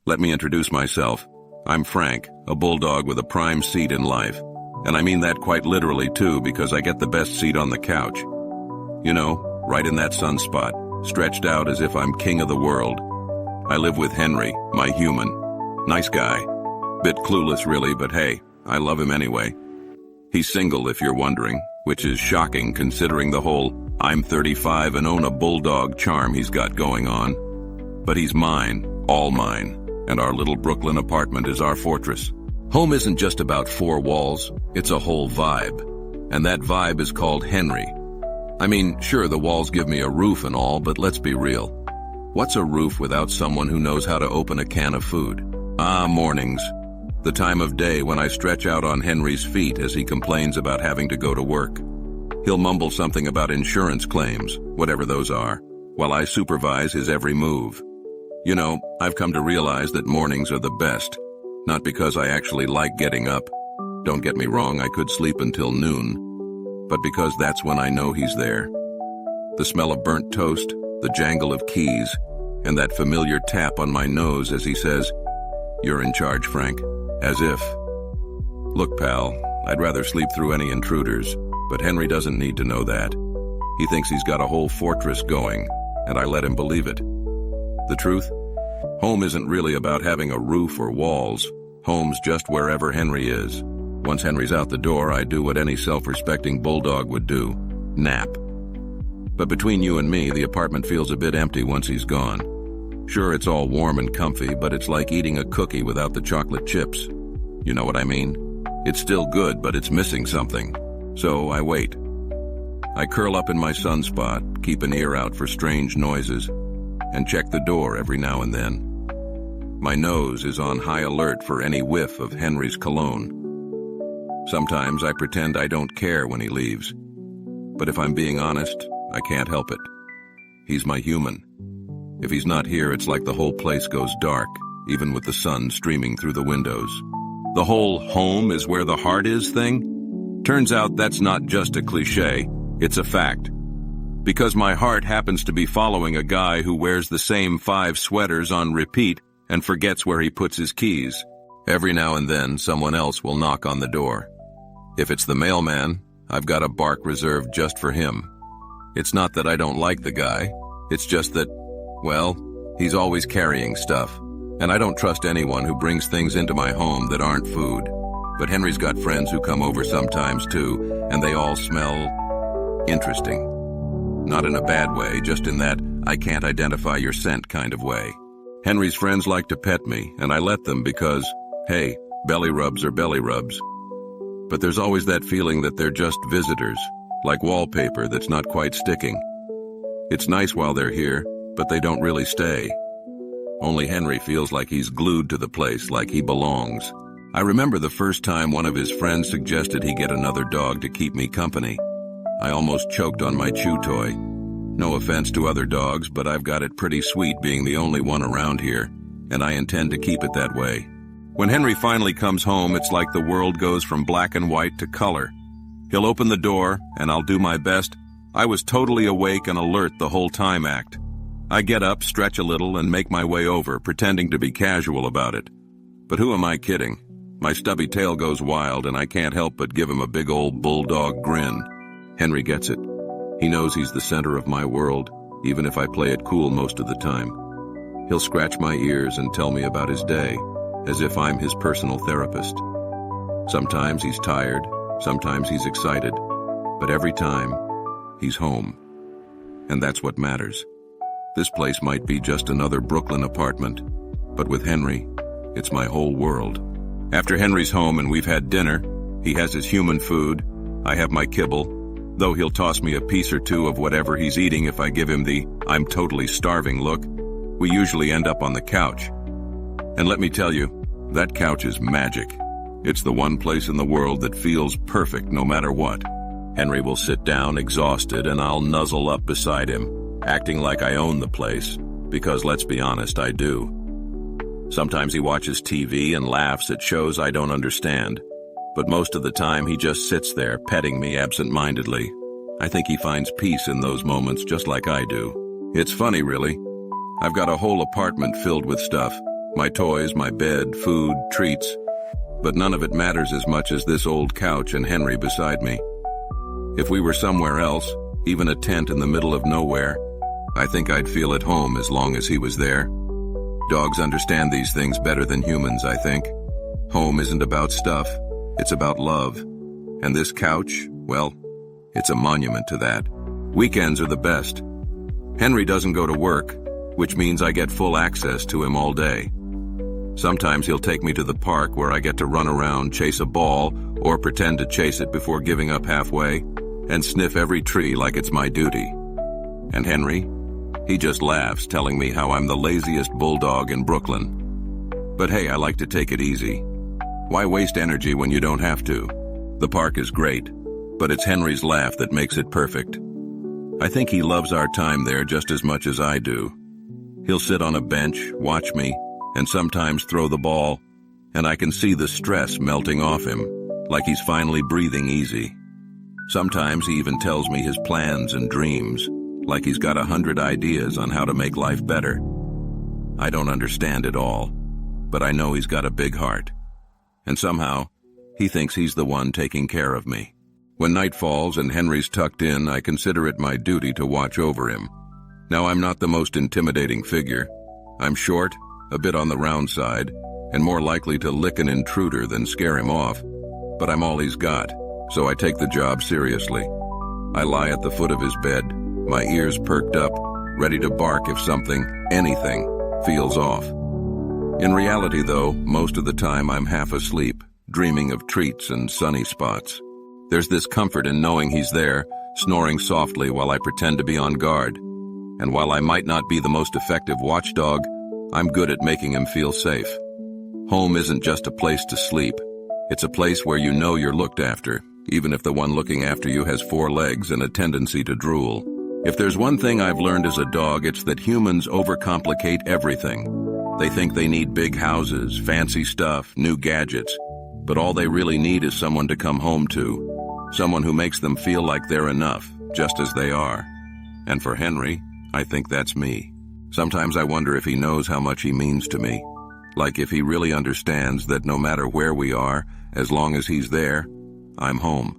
Let me introduce myself. I'm Frank, a bulldog with a prime seat in life. And I mean that quite literally too, because I get the best seat on the couch. You know, right in that sunspot, stretched out as if I'm king of the world. I live with Henry, my human. Nice guy. Bit clueless really, but hey, I love him anyway. He's single if you're wondering, which is shocking considering the whole I'm 35 and own a bulldog charm he's got going on. But he's mine, all mine, and our little Brooklyn apartment is our fortress. Home isn't just about four walls, it's a whole vibe. And that vibe is called Henry. I mean, sure, the walls give me a roof and all, but let's be real. What's a roof without someone who knows how to open a can of food? Mornings. The time of day when I stretch out on Henry's feet as he complains about having to go to work. He'll mumble something about insurance claims, whatever those are, while I supervise his every move. You know, I've come to realize that mornings are the best. Not because I actually like getting up. Don't get me wrong, I could sleep until noon. But because that's when I know he's there. The smell of burnt toast, the jangle of keys, and that familiar tap on my nose as he says, "You're in charge, Frank." As if. Look, pal, I'd rather sleep through any intruders, but Henry doesn't need to know that. He thinks he's got a whole fortress going, and I let him believe it. The truth? Home isn't really about having a roof or walls. Home's just wherever Henry is. Once Henry's out the door, I do what any self-respecting bulldog would do. Nap. But between you and me, the apartment feels a bit empty once he's gone. Sure, it's all warm and comfy, but it's like eating a cookie without the chocolate chips. You know what I mean? It's still good, but it's missing something. So I wait. I curl up in my sunspot, keep an ear out for strange noises, and check the door every now and then. My nose is on high alert for any whiff of Henry's cologne. Sometimes I pretend I don't care when he leaves. But if I'm being honest, I can't help it. He's my human. If he's not here, it's like the whole place goes dark, even with the sun streaming through the windows. The whole home is where the heart is thing? Turns out that's not just a cliche, it's a fact. Because my heart happens to be following a guy who wears the same 5 sweaters on repeat and forgets where he puts his keys. Every now and then, someone else will knock on the door. If it's the mailman, I've got a bark reserved just for him. It's not that I don't like the guy, it's just that, well, he's always carrying stuff, and I don't trust anyone who brings things into my home that aren't food. But Henry's got friends who come over sometimes too, and they all smell interesting. Not in a bad way, just in that I can't identify your scent kind of way. Henry's friends like to pet me, and I let them because, hey, belly rubs are belly rubs. But there's always that feeling that they're just visitors, like wallpaper that's not quite sticking. It's nice while they're here, but they don't really stay. Only Henry feels like he's glued to the place, like he belongs. I remember the first time one of his friends suggested he get another dog to keep me company. I almost choked on my chew toy. No offense to other dogs, but I've got it pretty sweet being the only one around here, and I intend to keep it that way. When Henry finally comes home, it's like the world goes from black and white to color. He'll open the door, and I'll do my best. I was totally awake and alert the whole time act. I get up, stretch a little, and make my way over, pretending to be casual about it. But who am I kidding? My stubby tail goes wild, and I can't help but give him a big old bulldog grin. Henry gets it. He knows he's the center of my world, even if I play it cool most of the time. He'll scratch my ears and tell me about his day, as if I'm his personal therapist. Sometimes he's tired, sometimes he's excited, but every time, he's home. And that's what matters. This place might be just another Brooklyn apartment, but with Henry, it's my whole world. After Henry's home and we've had dinner, he has his human food, I have my kibble, though he'll toss me a piece or two of whatever he's eating if I give him the "I'm totally starving" look. We usually end up on the couch. And let me tell you, that couch is magic. It's the one place in the world that feels perfect no matter what. Henry will sit down exhausted and I'll nuzzle up beside him, acting like I own the place, because let's be honest, I do. Sometimes he watches TV and laughs at shows I don't understand, but most of the time he just sits there petting me absent-mindedly. I think he finds peace in those moments just like I do. It's funny, really. I've got a whole apartment filled with stuff. My toys, my bed, food, treats. But none of it matters as much as this old couch and Henry beside me. If we were somewhere else, even a tent in the middle of nowhere, I think I'd feel at home as long as he was there. Dogs understand these things better than humans, I think. Home isn't about stuff, it's about love. And this couch, well, it's a monument to that. Weekends are the best. Henry doesn't go to work, which means I get full access to him all day. Sometimes he'll take me to the park where I get to run around, chase a ball, or pretend to chase it before giving up halfway, and sniff every tree like it's my duty. And Henry? He just laughs, telling me how I'm the laziest bulldog in Brooklyn. But hey, I like to take it easy. Why waste energy when you don't have to? The park is great, but it's Henry's laugh that makes it perfect. I think he loves our time there just as much as I do. He'll sit on a bench, watch me, and sometimes throw the ball, and I can see the stress melting off him, like he's finally breathing easy. Sometimes he even tells me his plans and dreams, like he's got 100 ideas on how to make life better. I don't understand it all, but I know he's got a big heart. And somehow, he thinks he's the one taking care of me. When night falls and Henry's tucked in, I consider it my duty to watch over him. Now, I'm not the most intimidating figure. I'm short, a bit on the round side, and more likely to lick an intruder than scare him off. But I'm all he's got, so I take the job seriously. I lie at the foot of his bed, my ears perked up, ready to bark if something, anything, feels off. In reality, though, most of the time I'm half asleep, dreaming of treats and sunny spots. There's this comfort in knowing he's there, snoring softly while I pretend to be on guard. And while I might not be the most effective watchdog, I'm good at making him feel safe. Home isn't just a place to sleep. It's a place where you know you're looked after, even if the one looking after you has 4 legs and a tendency to drool. If there's one thing I've learned as a dog, it's that humans overcomplicate everything. They think they need big houses, fancy stuff, new gadgets, but all they really need is someone to come home to, someone who makes them feel like they're enough, just as they are. And for Henry, I think that's me. Sometimes I wonder if he knows how much he means to me, like if he really understands that no matter where we are, as long as he's there, I'm home.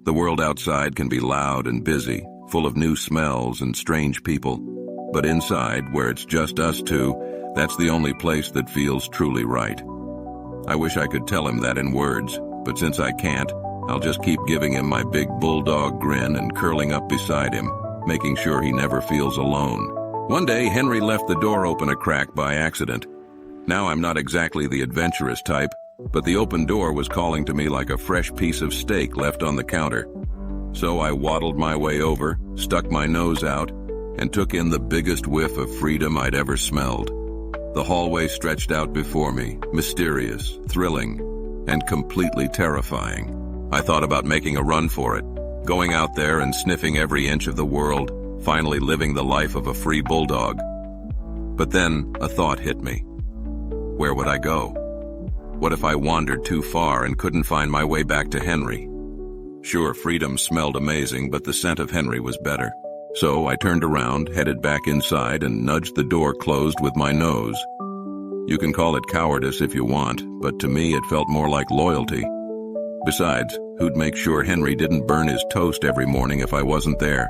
The world outside can be loud and busy, full of new smells and strange people, but inside, where it's just us two, that's the only place that feels truly right. I wish I could tell him that in words, but since I can't, I'll just keep giving him my big bulldog grin and curling up beside him, making sure he never feels alone. One day, Henry left the door open a crack by accident. Now I'm not exactly the adventurous type, but the open door was calling to me like a fresh piece of steak left on the counter. So I waddled my way over, stuck my nose out, and took in the biggest whiff of freedom I'd ever smelled. The hallway stretched out before me, mysterious, thrilling, and completely terrifying. I thought about making a run for it, going out there and sniffing every inch of the world, finally living the life of a free bulldog. But then a thought hit me. Where would I go? What if I wandered too far and couldn't find my way back to Henry? Sure, freedom smelled amazing, but the scent of Henry was better. So I turned around, headed back inside, and nudged the door closed with my nose. You can call it cowardice if you want, but to me it felt more like loyalty. Besides, who'd make sure Henry didn't burn his toast every morning if I wasn't there?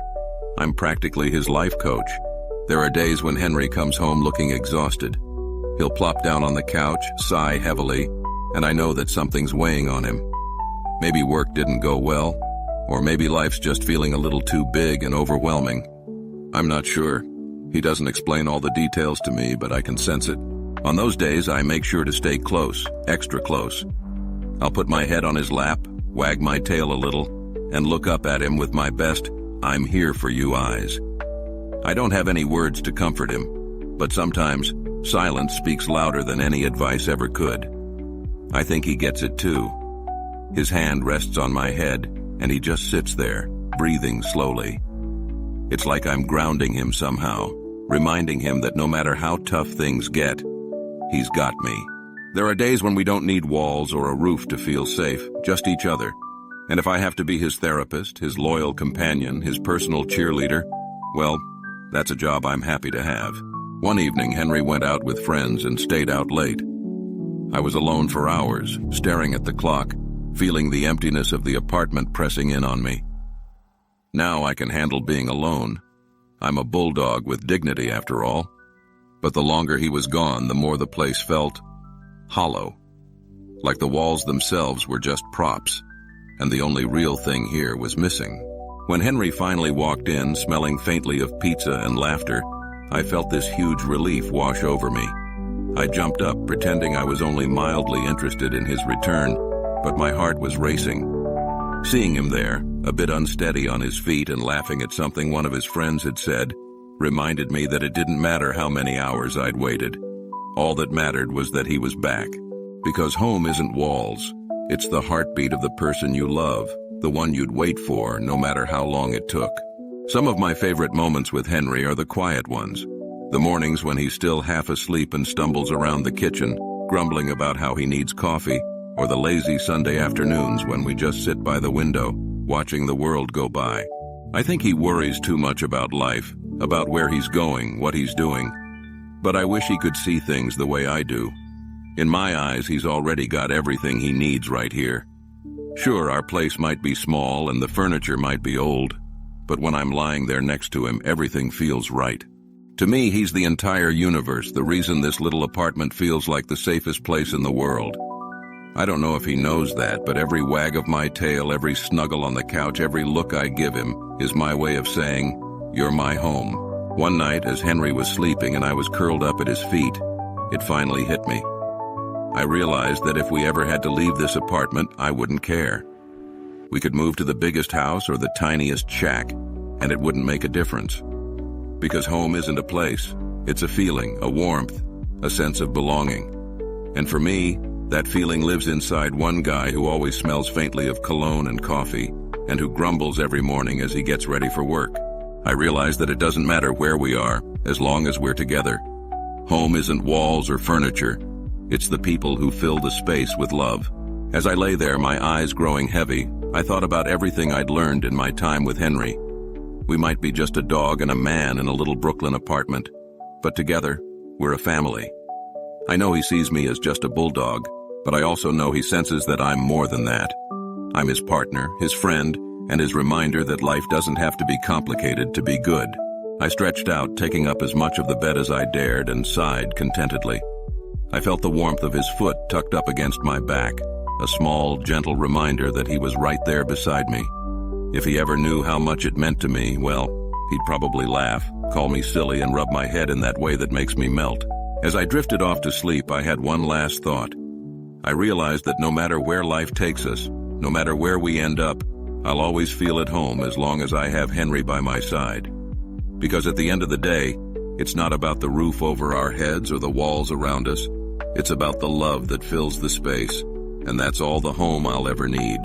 I'm practically his life coach. There are days when Henry comes home looking exhausted. He'll plop down on the couch, sigh heavily, and I know that something's weighing on him. Maybe work didn't go well, or maybe life's just feeling a little too big and overwhelming. I'm not sure. He doesn't explain all the details to me, but I can sense it. On those days, I make sure to stay close, extra close. I'll put my head on his lap, wag my tail a little, and look up at him with my best "I'm here for you" eyes. I don't have any words to comfort him, but sometimes silence speaks louder than any advice ever could. I think he gets it too. His hand rests on my head, and he just sits there, breathing slowly. It's like I'm grounding him somehow, reminding him that no matter how tough things get, he's got me. There are days when we don't need walls or a roof to feel safe, just each other. And if I have to be his therapist, his loyal companion, his personal cheerleader, well, that's a job I'm happy to have. One evening, Henry went out with friends and stayed out late. I was alone for hours, staring at the clock, feeling the emptiness of the apartment pressing in on me. Now I can handle being alone. I'm a bulldog with dignity, after all. But the longer he was gone, the more the place felt hollow. Like the walls themselves were just props, and the only real thing here was missing. When Henry finally walked in, smelling faintly of pizza and laughter, I felt this huge relief wash over me. I jumped up, pretending I was only mildly interested in his return, but my heart was racing. Seeing him there, a bit unsteady on his feet and laughing at something one of his friends had said, reminded me that it didn't matter how many hours I'd waited. All that mattered was that he was back. Because home isn't walls. It's the heartbeat of the person you love, the one you'd wait for, no matter how long it took. Some of my favorite moments with Henry are the quiet ones. The mornings when he's still half asleep and stumbles around the kitchen, grumbling about how he needs coffee, or the lazy Sunday afternoons when we just sit by the window, watching the world go by. I think he worries too much about life, about where he's going, what he's doing. But I wish he could see things the way I do. In my eyes, he's already got everything he needs right here. Sure, our place might be small and the furniture might be old, but when I'm lying there next to him, everything feels right. To me, he's the entire universe, the reason this little apartment feels like the safest place in the world. I don't know if he knows that, but every wag of my tail, every snuggle on the couch, every look I give him is my way of saying, "You're my home." One night, as Henry was sleeping and I was curled up at his feet, it finally hit me. I realized that if we ever had to leave this apartment, I wouldn't care. We could move to the biggest house or the tiniest shack, and it wouldn't make a difference. Because home isn't a place, it's a feeling, a warmth, a sense of belonging. And for me, that feeling lives inside one guy who always smells faintly of cologne and coffee, and who grumbles every morning as he gets ready for work. I realize that it doesn't matter where we are, as long as we're together. Home isn't walls or furniture. It's the people who fill the space with love. As I lay there, my eyes growing heavy, I thought about everything I'd learned in my time with Henry. We might be just a dog and a man in a little Brooklyn apartment, but together, we're a family. I know he sees me as just a bulldog, but I also know he senses that I'm more than that. I'm his partner, his friend, and his reminder that life doesn't have to be complicated to be good. I stretched out, taking up as much of the bed as I dared, and sighed contentedly. I felt the warmth of his foot tucked up against my back, a small, gentle reminder that he was right there beside me. If he ever knew how much it meant to me, well, he'd probably laugh, call me silly, and rub my head in that way that makes me melt. As I drifted off to sleep, I had one last thought. I realized that no matter where life takes us, no matter where we end up, I'll always feel at home as long as I have Henry by my side. Because at the end of the day, it's not about the roof over our heads or the walls around us. It's about the love that fills the space, and that's all the home I'll ever need.